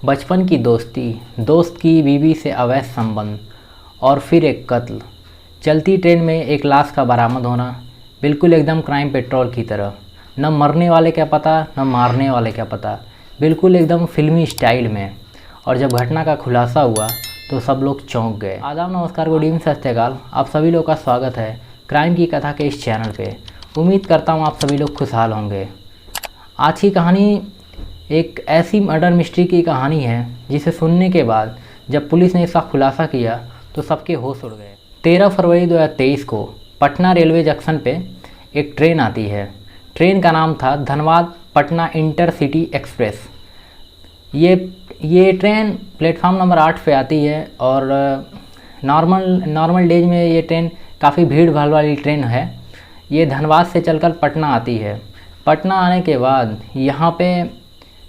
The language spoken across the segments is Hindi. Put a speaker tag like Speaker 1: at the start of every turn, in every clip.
Speaker 1: बचपन की दोस्ती, दोस्त की बीवी से अवैध संबंध और फिर एक कत्ल। चलती ट्रेन में एक लाश का बरामद होना, बिल्कुल एकदम क्राइम पेट्रोल की तरह। न मरने वाले क्या पता, न मारने वाले क्या पता, बिल्कुल एकदम फिल्मी स्टाइल में। और जब घटना का खुलासा हुआ तो सब लोग चौंक गए। आदाब, नमस्कार, गुड इवनिंग, सत श्री अकाल। आप सभी लोग का स्वागत है क्राइम की कथा के इस चैनल पे। उम्मीद करता हूँ आप सभी लोग खुशहाल होंगे। आज की कहानी एक ऐसी मर्डर मिस्ट्री की कहानी है जिसे सुनने के बाद जब पुलिस ने इसका खुलासा किया तो सबके होश उड़ गए। 13 फरवरी 2023 को पटना रेलवे जंक्शन पे एक ट्रेन आती है। ट्रेन का नाम था धनबाद पटना इंटरसिटी एक्सप्रेस। ये ट्रेन प्लेटफार्म नंबर 8 पे आती है और नॉर्मल डेज में ये ट्रेन काफ़ी भीड़ भाड़ वाली ट्रेन है। ये धनबाद से चलकर पटना आती है। पटना आने के बाद यहाँ पे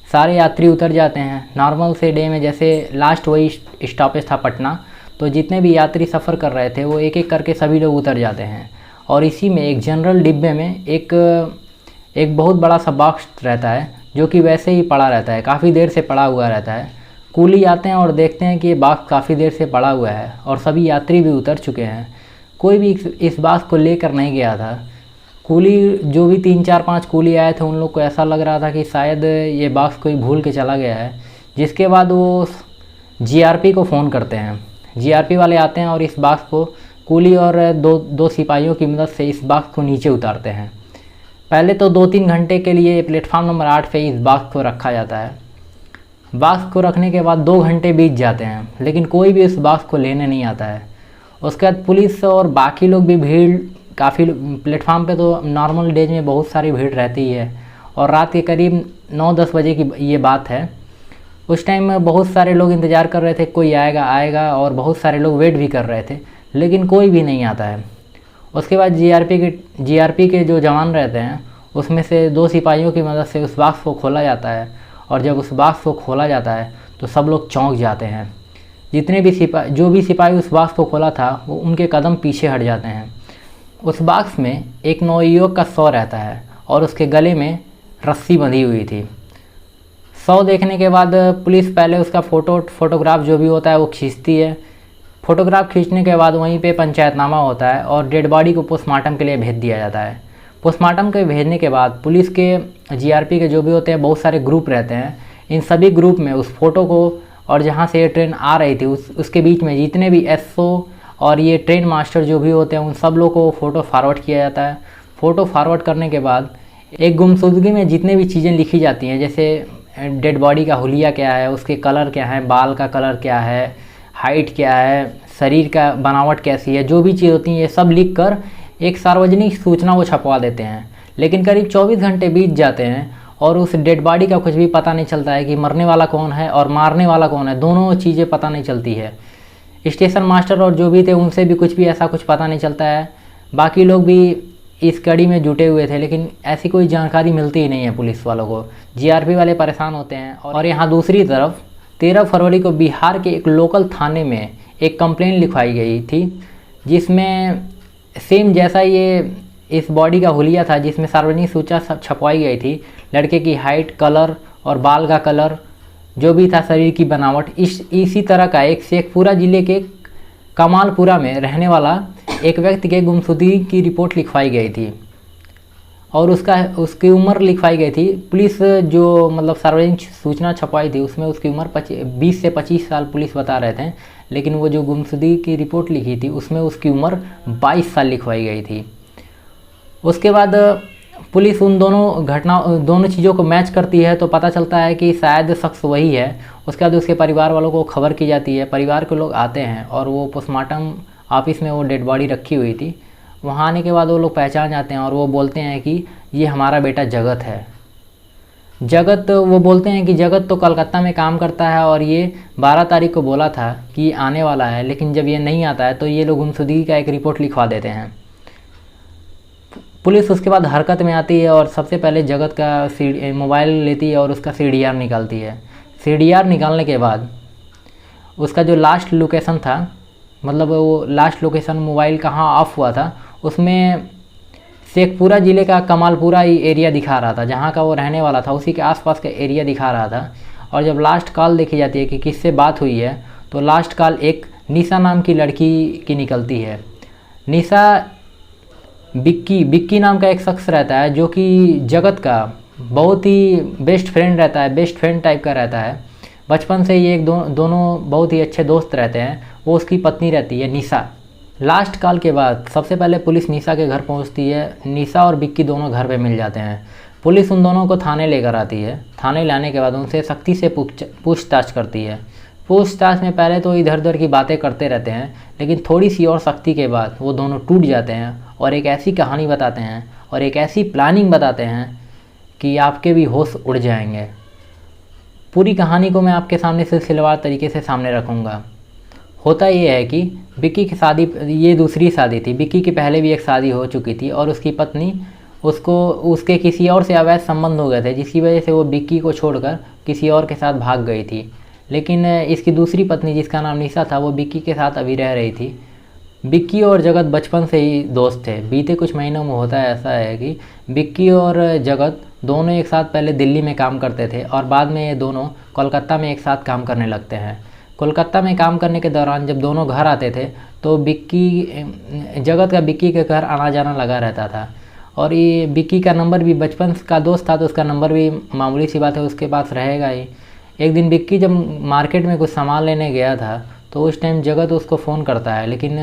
Speaker 1: सारे यात्री उतर जाते हैं। नॉर्मल से डे में जैसे लास्ट वही स्टॉपेज था पटना, तो जितने भी यात्री सफ़र कर रहे थे वो एक एक करके सभी लोग उतर जाते हैं। और इसी में एक जनरल डिब्बे में एक बहुत बड़ा सा बॉक्स रहता है जो कि वैसे ही पड़ा रहता है, काफ़ी देर से पड़ा हुआ रहता है। कूली आते हैं और देखते हैं कि ये बॉक्स काफ़ी देर से पड़ा हुआ है और सभी यात्री भी उतर चुके हैं। कोई भी इस बॉक्स को लेकर नहीं गया था। कूली जो भी 3-4-5 कूली आए थे उन लोग को ऐसा लग रहा था कि शायद ये बॉक्स कोई भूल के चला गया है। जिसके बाद वो जीआरपी को फ़ोन करते हैं। जीआरपी वाले आते हैं और इस बॉक्स को कूली और दो सिपाहियों की मदद से इस बॉक्स को नीचे उतारते हैं। पहले तो 2-3 घंटे के लिए प्लेटफार्म नंबर 8 पे इस बॉक्स को रखा जाता है। बॉक्स को रखने के बाद 2 घंटे बीत जाते हैं लेकिन कोई भी इस बॉक्स को लेने नहीं आता है। उसके बाद पुलिस और बाकी लोग भी भीड़ काफ़ी प्लेटफार्म पे तो नॉर्मल डेज में बहुत सारी भीड़ रहती है और रात के करीब 9-10 बजे की ये बात है। उस टाइम में बहुत सारे लोग इंतज़ार कर रहे थे कोई आएगा और बहुत सारे लोग वेट भी कर रहे थे लेकिन कोई भी नहीं आता है। उसके बाद जीआरपी के जो जवान रहते हैं उसमें से 2 सिपाहियों की मदद से उस बॉक्स को खोला जाता है और जब उस बॉक्स को खोला जाता है तो सब लोग चौंक जाते हैं। जितने भी जो भी सिपाही उस बॉक्स को खोला था वो उनके कदम पीछे हट जाते हैं। उस बॉक्स में एक नवयुवक का शव रहता है और उसके गले में रस्सी बंधी हुई थी। शव देखने के बाद पुलिस पहले उसका फोटोग्राफ जो भी होता है वो खींचती है। फ़ोटोग्राफ खींचने के बाद वहीं पे पंचायतनामा होता है और डेड बॉडी को पोस्टमार्टम के लिए भेज दिया जाता है। पोस्टमार्टम के भेजने के बाद पुलिस के जीआरपी के जो भी होते हैं बहुत सारे ग्रुप रहते हैं। इन सभी ग्रुप में उस फोटो को और जहाँ से ये ट्रेन आ रही थी उसके बीच में जितने भी एसओ और ये ट्रेन मास्टर जो भी होते हैं उन सब लोगों को फ़ोटो फारवर्ड किया जाता है। फ़ोटो फारवर्ड करने के बाद एक गुमशुदगी में जितने भी चीज़ें लिखी जाती हैं, जैसे डेड बॉडी का हुलिया क्या है, उसके कलर क्या है, बाल का कलर क्या है, हाइट क्या है, शरीर का बनावट कैसी है, जो भी चीज़ होती हैं ये सब लिख कर एक सार्वजनिक सूचना वो छपवा देते हैं। लेकिन करीब 24 घंटे बीत जाते हैं और उस डेड बॉडी का कुछ भी पता नहीं चलता है कि मरने वाला कौन है और मारने वाला कौन है। दोनों चीज़ें पता नहीं चलती है। स्टेशन मास्टर और जो भी थे उनसे भी कुछ पता नहीं चलता है। बाकी लोग भी इस कड़ी में जुटे हुए थे लेकिन ऐसी कोई जानकारी मिलती ही नहीं है पुलिस वालों को। जीआरपी वाले परेशान होते हैं। और यहाँ दूसरी तरफ 13 फरवरी को बिहार के एक लोकल थाने में एक कंप्लेंट लिखवाई गई थी जिसमें सेम जैसा ये इस बॉडी का हुलिया था जिसमें सार्वजनिक सूचना छपवाई गई थी। लड़के की हाइट, कलर और बाल का कलर जो भी था, शरीर की बनावट, इसी तरह का एक शेखपुरा ज़िले के कमालपुरा में रहने वाला एक व्यक्ति के गुमशुदगी की रिपोर्ट लिखवाई गई थी और उसकी उम्र लिखवाई गई थी। पुलिस जो मतलब सार्वजनिक सूचना छपवाई थी उसमें उसकी उम्र 20 से 25 साल पुलिस बता रहे थे, लेकिन वो जो गुमशुदगी की रिपोर्ट लिखी थी उसमें उसकी उम्र 22 साल लिखवाई गई थी। उसके बाद पुलिस उन दोनों चीज़ों को मैच करती है तो पता चलता है कि शायद शख्स वही है। उसके बाद उसके परिवार वालों को खबर की जाती है। परिवार के लोग आते हैं और वो पोस्टमार्टम ऑफिस में वो डेड बॉडी रखी हुई थी। वहाँ आने के बाद वो लोग पहचान जाते हैं और वो बोलते हैं कि ये हमारा बेटा जगत है। वो बोलते हैं कि जगत तो कलकत्ता में काम करता है और ये 12 तारीख को बोला था कि आने वाला है, लेकिन जब ये नहीं आता है तो ये लोग गुमशुदगी का एक रिपोर्ट लिखवा देते हैं। पुलिस उसके बाद हरकत में आती है और सबसे पहले जगत का मोबाइल लेती है और उसका सीडीआर निकालती है। सीडीआर निकालने के बाद उसका जो लास्ट लोकेशन था, मतलब वो लास्ट लोकेशन मोबाइल कहाँ ऑफ हुआ था, उसमें शेखपुरा ज़िले का कमालपुरा एरिया दिखा रहा था, जहाँ का वो रहने वाला था उसी के आसपास का एरिया दिखा रहा था। और जब लास्ट कॉल देखी जाती है कि किससे बात हुई है, तो लास्ट कॉल एक निशा नाम की लड़की की निकलती है। निशा बिक्की नाम का एक शख्स रहता है जो कि जगत का बहुत ही बेस्ट फ्रेंड रहता है, बेस्ट फ्रेंड टाइप का रहता है। बचपन से ये दोनों बहुत ही अच्छे दोस्त रहते हैं। वो उसकी पत्नी रहती है निशा। लास्ट कॉल के बाद सबसे पहले पुलिस निशा के घर पहुंचती है। निशा और बिक्की दोनों घर पे मिल जाते हैं। पुलिस उन दोनों को थाने लेकर आती है। थाने लाने के बाद उनसे सख्ती से पूछताछ करती है। पूछताछ में पहले तो इधर उधर की बातें करते रहते हैं, लेकिन थोड़ी सी और सख्ती के बाद वो दोनों टूट जाते हैं और एक ऐसी कहानी बताते हैं और एक ऐसी प्लानिंग बताते हैं कि आपके भी होश उड़ जाएंगे। पूरी कहानी को मैं आपके सामने सिलसिलेवार तरीके से सामने रखूँगा। होता ये है कि बिक्की की शादी, ये दूसरी शादी थी। बिक्की की पहले भी एक शादी हो चुकी थी और उसकी पत्नी उसके किसी और से अवैध संबंध हो गए थे, जिसकी वजह से वो बिक्की को छोड़कर किसी और के साथ भाग गई थी। लेकिन इसकी दूसरी पत्नी, जिसका नाम निशा था, वो बिक्की के साथ अभी रह रही थी। बिक्की और जगत बचपन से ही दोस्त थे। बीते कुछ महीनों में होता है ऐसा है कि बिक्की और जगत दोनों एक साथ पहले दिल्ली में काम करते थे और बाद में ये दोनों कोलकाता में एक साथ काम करने लगते हैं। कोलकाता में काम करने के दौरान जब दोनों घर आते थे तो जगत का बिक्की के घर आना जाना लगा रहता था। और ये बिक्की का नंबर भी, बचपन का दोस्त था तो उसका नंबर भी मामूली सी बात है उसके पास रहेगा ही। एक दिन बिक्की जब मार्केट में कुछ सामान लेने गया था तो उस टाइम जगत उसको फ़ोन करता है, लेकिन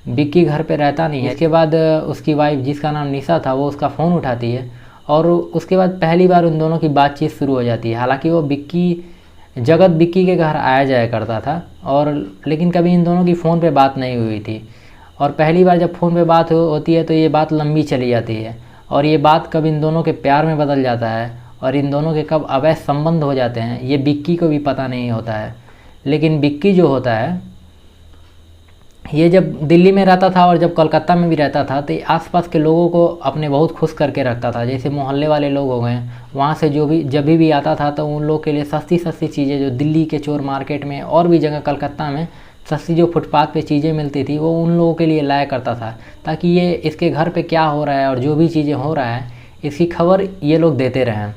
Speaker 1: बिक्की घर पे रहता नहीं है। इसके बाद उसकी वाइफ, जिसका नाम निशा था, वो उसका फ़ोन उठाती है और उसके बाद पहली बार उन दोनों की बातचीत शुरू हो जाती है। हालांकि वो जगत बिक्की के घर आया जाया करता था और लेकिन कभी इन दोनों की फ़ोन पे बात नहीं हुई थी। और पहली बार जब फ़ोन पे बात होती है तो ये बात लंबी चली जाती है और ये बात कब इन दोनों के प्यार में बदल जाता है और इन दोनों के कब अवैध संबंध हो जाते हैं, ये बिक्की को भी पता नहीं होता है। लेकिन बिक्की जो होता है, ये जब दिल्ली में रहता था और जब कोलकाता में भी रहता था तो आसपास के लोगों को अपने बहुत खुश करके रखता था। जैसे मोहल्ले वाले लोग हो गए, वहाँ से जब भी आता था तो उन लोग के लिए सस्ती चीज़ें, जो दिल्ली के चोर मार्केट में और भी जगह कलकत्ता में सस्ती जो फुटपाथ पे चीज़ें मिलती थी, वो उन लोगों के लिए लाया करता था, ताकि ये इसके घर पे क्या हो रहा है और जो भी चीज़ें हो रहा है इसकी खबर ये लोग देते रहें।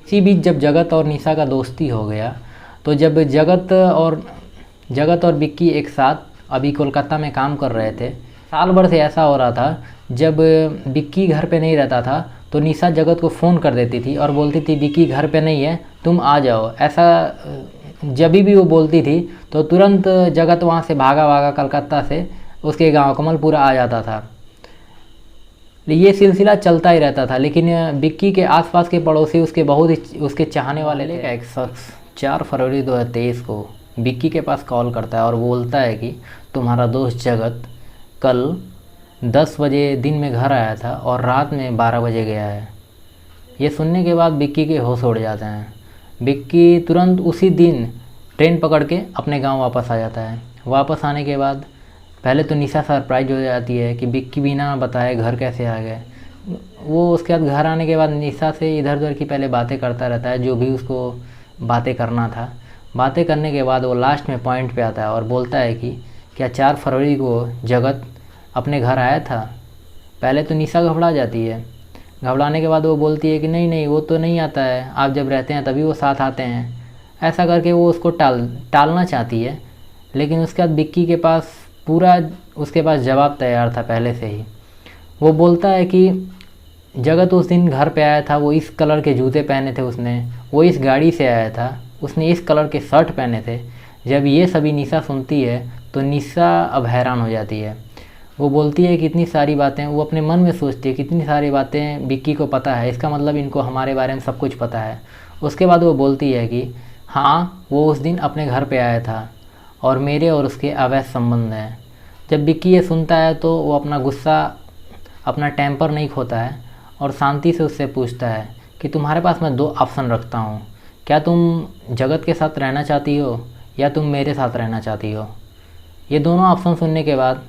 Speaker 1: इसी बीच जब जगत और निशा का दोस्ती हो गया तो जब जगत और बिक्की एक साथ अभी कोलकाता में काम कर रहे थे, साल भर से ऐसा हो रहा था, जब बिक्की घर पे नहीं रहता था तो निशा जगत को फ़ोन कर देती थी और बोलती थी बिक्की घर पे नहीं है, तुम आ जाओ। ऐसा जब भी वो बोलती थी तो तुरंत जगत वहाँ से भागा कलकत्ता से उसके गांव कमलपुरा आ जाता था। ये सिलसिला चलता ही रहता था। लेकिन बिक्की के आसपास के पड़ोसी उसके चाहने वाले थे। एक शख्स 4 फरवरी 2023 को बिक्की के पास कॉल करता है और बोलता है कि तुम्हारा दोस्त जगत कल 10 बजे दिन में घर आया था और रात में 12 बजे गया है। ये सुनने के बाद बिक्की के होश उड़ जाते हैं। बिक्की तुरंत उसी दिन ट्रेन पकड़ के अपने गांव वापस आ जाता है। वापस आने के बाद पहले तो निशा सरप्राइज हो जाती है कि बिक्की बिना बताए घर कैसे आ गए। वो उसके बाद घर आने के बाद निशा से इधर उधर की पहले बातें करता रहता है, जो भी उसको बातें करना था। बातें करने के बाद वो लास्ट में पॉइंट पे आता है और बोलता है कि क्या 4 फरवरी को जगत अपने घर आया था। पहले तो निशा घबरा जाती है। घबराने के बाद वो बोलती है कि नहीं वो तो नहीं आता है, आप जब रहते हैं तभी वो साथ आते हैं। ऐसा करके वो उसको टालना चाहती है। लेकिन उसके बाद बिक्की के पास उसके पास जवाब तैयार था पहले से ही। वो बोलता है कि जगत उस दिन घर पे आया था, वो इस कलर के जूते पहने थे उसने, वो इस गाड़ी से आया था, उसने इस कलर के शर्ट पहने थे। जब ये सभी निशा सुनती है तो निशा अब हैरान हो जाती है। वो बोलती है कि इतनी सारी बातें, वो अपने मन में सोचती है कि इतनी सारी बातें बिक्की को पता है, इसका मतलब इनको हमारे बारे में सब कुछ पता है। उसके बाद वो बोलती है कि हाँ, वो उस दिन अपने घर पे आया था और मेरे और उसके अवैध संबंध हैं। जब बिक्की ये सुनता है तो वो अपना गुस्सा, अपना टेम्पर नहीं खोता है और शांति से उससे पूछता है कि तुम्हारे पास मैं 2 ऑप्शन रखता हूँ, क्या तुम जगत के साथ रहना चाहती हो या तुम मेरे साथ रहना चाहती हो। ये दोनों ऑप्शन सुनने के बाद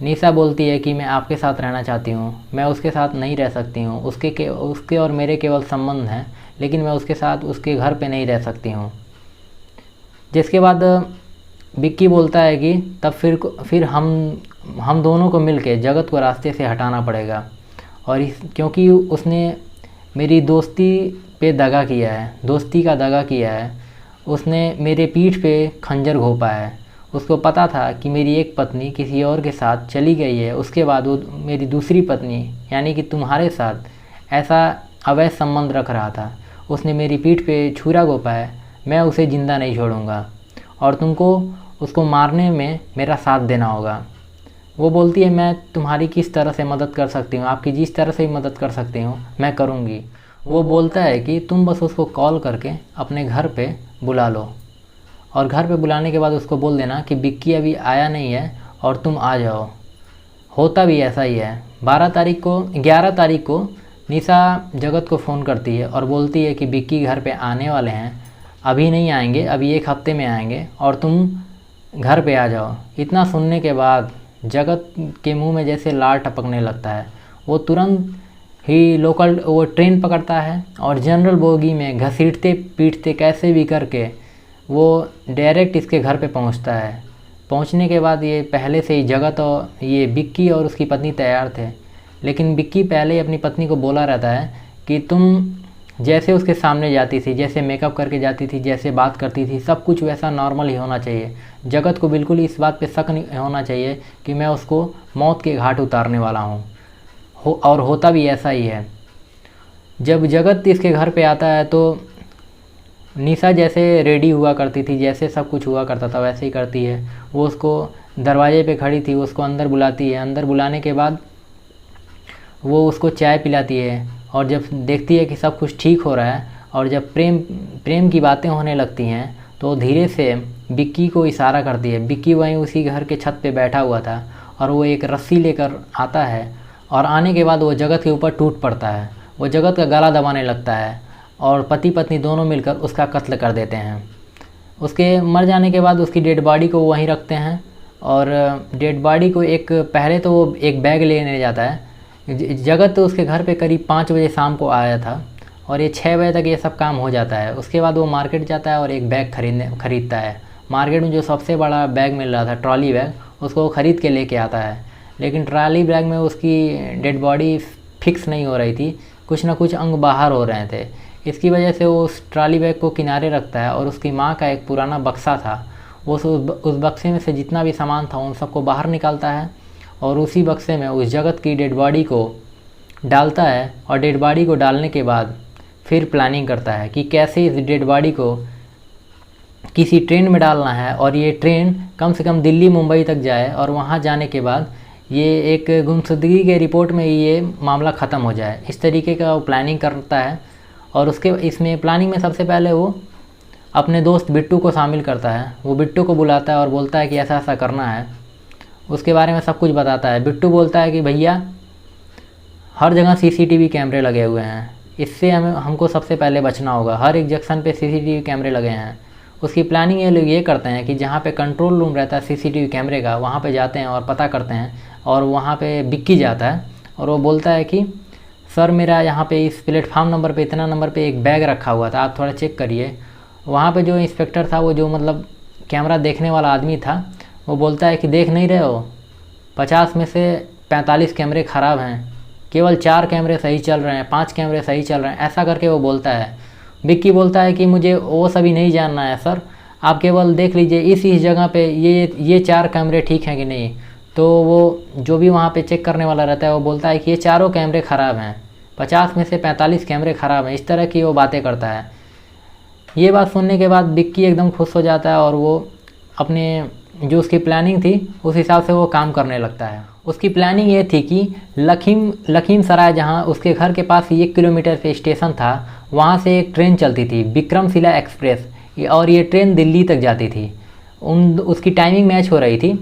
Speaker 1: निशा बोलती है कि मैं आपके साथ रहना चाहती हूँ, मैं उसके साथ नहीं रह सकती हूँ, उसके और मेरे केवल संबंध हैं, लेकिन मैं उसके साथ उसके घर पे नहीं रह सकती हूँ। जिसके बाद बिक्की बोलता है कि तब फिर हम दोनों को मिलके जगत को रास्ते से हटाना पड़ेगा, और क्योंकि उसने मेरी दोस्ती पे दगा किया है, दोस्ती का दगा किया है, उसने मेरे पीठ पे खंजर घोंपा है। उसको पता था कि मेरी एक पत्नी किसी और के साथ चली गई है, उसके बाद वो मेरी दूसरी पत्नी यानी कि तुम्हारे साथ ऐसा अवैध संबंध रख रहा था। उसने मेरी पीठ पे छुरा घोंपा है, मैं उसे ज़िंदा नहीं छोड़ूंगा और तुमको उसको मारने में मेरा साथ देना होगा। वो बोलती है मैं तुम्हारी किस तरह से मदद कर सकती हूँ, आपकी जिस तरह से भी मदद कर सकती हूँ मैं करूँगी। वो बोलता है कि तुम बस उसको कॉल करके अपने घर पे बुला लो और घर पे बुलाने के बाद उसको बोल देना कि बिक्की अभी आया नहीं है और तुम आ जाओ। होता भी ऐसा ही है। 11 तारीख को निशा जगत को फ़ोन करती है और बोलती है कि बिक्की घर पे आने वाले हैं, अभी नहीं आएंगे, अभी 1 हफ्ते में आएंगे और तुम घर पे आ जाओ। इतना सुनने के बाद जगत के मुंह में जैसे लार टपकने लगता है। वो तुरंत ही वो ट्रेन पकड़ता है और जनरल बोगी में घसीटते पीटते कैसे भी करके वो डायरेक्ट इसके घर पे पहुंचता है। पहुंचने के बाद ये पहले से ही जगत और ये बिक्की और उसकी पत्नी तैयार थे, लेकिन बिक्की पहले ही अपनी पत्नी को बोला रहता है कि तुम जैसे उसके सामने जाती थी, जैसे मेकअप करके जाती थी, जैसे बात करती थी, सब कुछ वैसा नॉर्मल ही होना चाहिए। जगत को बिल्कुल इस बात पे शक नहीं होना चाहिए कि मैं उसको मौत के घाट उतारने वाला हूँ। और होता भी ऐसा ही है। जब जगत इसके घर पे आता है तो निशा जैसे रेडी हुआ करती थी, जैसे सब कुछ हुआ करता था वैसे ही करती है। वो उसको दरवाजे पे खड़ी थी, उसको अंदर बुलाती है। अंदर बुलाने के बाद वो उसको चाय पिलाती है और जब देखती है कि सब कुछ ठीक हो रहा है और जब प्रेम की बातें होने लगती हैं तो धीरे से बिक्की को इशारा करती है। बिक्की वहीं उसी घर के छत पे बैठा हुआ था और वो एक रस्सी लेकर आता है और आने के बाद वो जगत के ऊपर टूट पड़ता है। वो जगत का गला दबाने लगता है और पति पत्नी दोनों मिलकर उसका कत्ल कर देते हैं। उसके मर जाने के बाद उसकी डेड बॉडी को वहीं रखते हैं और डेड बॉडी को पहले तो वो एक बैग लेने जाता है। जगत तो उसके घर पे करीब 5 बजे शाम को आया था और ये 6 बजे तक ये सब काम हो जाता है। उसके बाद वो मार्केट जाता है और एक बैग खरीदता है। मार्केट में जो सबसे बड़ा बैग मिल रहा था, ट्रॉली बैग, उसको वो ख़रीद के लेके आता है। लेकिन ट्रॉली बैग में उसकी डेड बॉडी फिक्स नहीं हो रही थी, कुछ ना कुछ अंग बाहर हो रहे थे। इसकी वजह से वो उस ट्रॉली बैग को किनारे रखता है और उसकी माँ का एक पुराना बक्सा था, वो उस बक्से में से जितना भी सामान था उन सबको बाहर निकालता है और उसी बक्से में उस जगत की डेड बॉडी को डालता है। और डेड बॉडी को डालने के बाद फिर प्लानिंग करता है कि कैसे इस डेड बॉडी को किसी ट्रेन में डालना है और ये ट्रेन कम से कम दिल्ली मुंबई तक जाए और वहाँ जाने के बाद ये एक गुमशुदगी के रिपोर्ट में ये मामला ख़त्म हो जाए। इस तरीके का वो प्लानिंग करता है। और इसमें प्लानिंग में सबसे पहले वो अपने दोस्त बिट्टू को शामिल करता है। वो बिट्टू को बुलाता है और बोलता है कि ऐसा ऐसा करना है, उसके बारे में सब कुछ बताता है। बिट्टू बोलता है कि भैया हर जगह सीसीटीवी कैमरे लगे हुए हैं, इससे हमको सबसे पहले बचना होगा। हर एक जंक्शन पे सीसीटीवी कैमरे लगे हैं। उसकी प्लानिंग ये लोग ये करते हैं कि जहाँ पे कंट्रोल रूम रहता है सीसीटीवी कैमरे का, वहाँ पे जाते हैं और पता करते हैं। और वहाँ पे बिक्की जाता है और वो बोलता है कि सर मेरा यहाँ पे इस प्लेटफार्म नंबर पे इतना नंबर पे एक बैग रखा हुआ था, आप थोड़ा चेक करिए। वहाँ पे जो इंस्पेक्टर था, वो जो मतलब कैमरा देखने वाला आदमी था, वो बोलता है कि देख नहीं रहे हो, 50 में से 45 कैमरे ख़राब हैं, केवल 4 कैमरे सही चल रहे हैं, 5 कैमरे सही चल रहे हैं, ऐसा करके वो बोलता है। बिक्की बोलता है कि मुझे वो सभी नहीं जानना है सर, आप केवल देख लीजिए इस जगह पे ये 4 कैमरे ठीक हैं कि नहीं। तो वो जो भी वहाँ पे चेक करने वाला रहता है वो बोलता है कि ये चारों कैमरे ख़राब हैं, 50 में से 45 कैमरे ख़राब हैं। इस तरह की वो बातें करता है। ये बात सुनने के बाद बिक्की एकदम खुश हो जाता है और वो अपने जो उसकी प्लानिंग थी उस हिसाब से वो काम करने लगता है। उसकी प्लानिंग ये थी कि लखीमसराय, जहाँ उसके घर के पास 1 किलोमीटर पे स्टेशन था, वहाँ से एक ट्रेन चलती थी, विक्रमशिला एक्सप्रेस, और ये ट्रेन दिल्ली तक जाती थी। उसकी टाइमिंग मैच हो रही थी।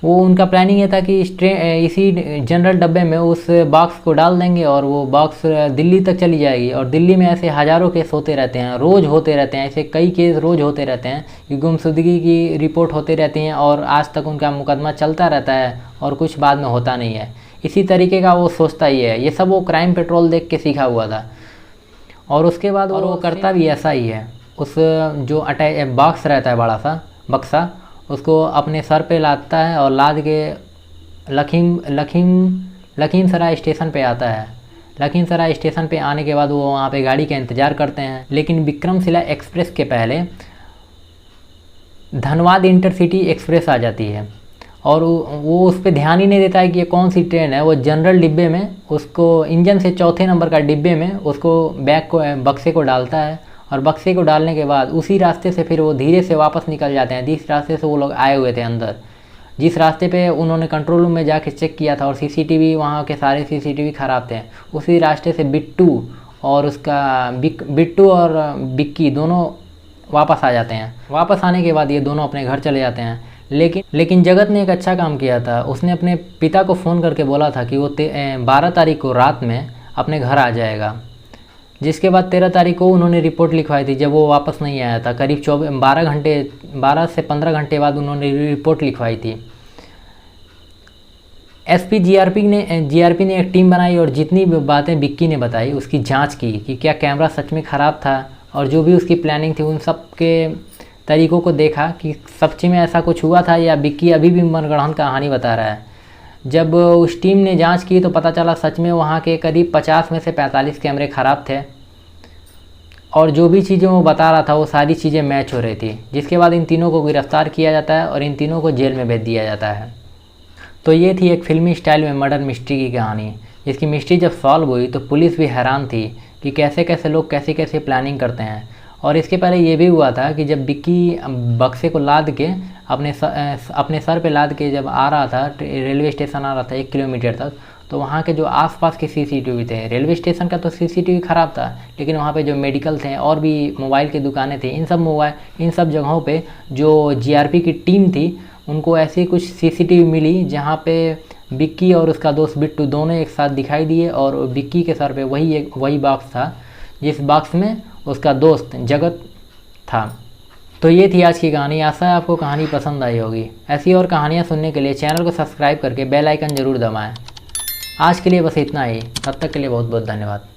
Speaker 1: वो उनका प्लानिंग ये था कि इसी जनरल डब्बे में उस बॉक्स को डाल देंगे और वो बॉक्स दिल्ली तक चली जाएगी। और दिल्ली में ऐसे हज़ारों केस होते रहते हैं, रोज़ होते रहते हैं, ऐसे कई केस रोज़ होते रहते हैं कि गुमशुदगी की रिपोर्ट होती रहती हैं और आज तक उनका मुकदमा चलता रहता है और कुछ बाद में होता नहीं है। इसी तरीके का वो सोचता ही है। ये सब वो क्राइम पेट्रोल देख के सीखा हुआ था और उसके बाद वो करता भी ऐसा ही है। उस जो बॉक्स रहता है, बड़ा सा बक्सा, उसको अपने सर पे लादता है और लाद के लखीमसराय स्टेशन पे आता है। लखीसराय स्टेशन पे आने के बाद वो वहाँ पे गाड़ी का इंतज़ार करते हैं, लेकिन विक्रमशिला एक्सप्रेस के पहले धनबाद इंटरसिटी एक्सप्रेस आ जाती है और वो उस पर ध्यान ही नहीं देता है कि ये कौन सी ट्रेन है। वो जनरल डिब्बे में उसको इंजन से चौथे नंबर का डिब्बे में उसको बैग को बक्से को डालता है और बक्से को डालने के बाद उसी रास्ते से फिर वो धीरे से वापस निकल जाते हैं जिस रास्ते से वो लोग आए हुए थे अंदर, जिस रास्ते पे उन्होंने कंट्रोल रूम में जाके चेक किया था और सीसीटीवी वहाँ के सारे सीसीटीवी ख़राब थे। उसी रास्ते से बिट्टू और उसका बिट्टू और बिक्की दोनों वापस आ जाते हैं। वापस आने के बाद ये दोनों अपने घर चले जाते हैं। लेकिन जगत ने एक अच्छा काम किया था, उसने अपने पिता को फ़ोन करके बोला था कि वो 12 तारीख को रात में अपने घर आ जाएगा, जिसके बाद 13 तारीख को उन्होंने रिपोर्ट लिखवाई थी जब वो वापस नहीं आया था। करीब 12 से 15 घंटे बाद उन्होंने रिपोर्ट लिखवाई थी। एसपी जीआरपी ने एक टीम बनाई और जितनी बातें बिक्की ने बताई उसकी जांच की कि क्या कैमरा सच में ख़राब था और जो भी उसकी प्लानिंग थी उन सब के तरीक़ों को देखा कि सच्ची में ऐसा कुछ हुआ था या बिक्की अभी भी मनगढ़ंत कहानी बता रहा है। जब उस टीम ने जांच की तो पता चला सच में वहाँ के करीब 50 में से 45 कैमरे ख़राब थे और जो भी चीज़ें वो बता रहा था वो सारी चीज़ें मैच हो रही थी, जिसके बाद इन तीनों को गिरफ़्तार किया जाता है और इन तीनों को जेल में भेज दिया जाता है। तो ये थी एक फ़िल्मी स्टाइल में मर्डर मिस्ट्री की कहानी, जिसकी मिस्ट्री जब सॉल्व हुई तो पुलिस भी हैरान थी कि कैसे कैसे लोग कैसे कैसे प्लानिंग करते हैं। और इसके पहले ये भी हुआ था कि जब बिक्की बक्से को लाद के अपने सर पे लाद के जब आ रहा था, रेलवे स्टेशन आ रहा था 1 किलोमीटर तक, तो वहाँ के जो आसपास के सीसीटीवी थे, रेलवे स्टेशन का तो सीसीटीवी ख़राब था, लेकिन वहाँ पे जो मेडिकल थे और भी मोबाइल की दुकानें थी, इन सब जगहों पे जो जीआरपी की टीम थी उनको ऐसी कुछ सीसीटीवी मिली जहाँ पे बिक्की और उसका दोस्त बिट्टू दोनों एक साथ दिखाई दिए और बिक्की के सर पे वही बॉक्स था जिस बॉक्स में उसका दोस्त जगत था। तो ये थी आज की कहानी। आशा है आपको कहानी पसंद आई होगी। ऐसी और कहानियाँ सुनने के लिए चैनल को सब्सक्राइब करके बेल आइकन ज़रूर दबाएं। आज के लिए बस इतना ही, तब तक के लिए बहुत बहुत धन्यवाद।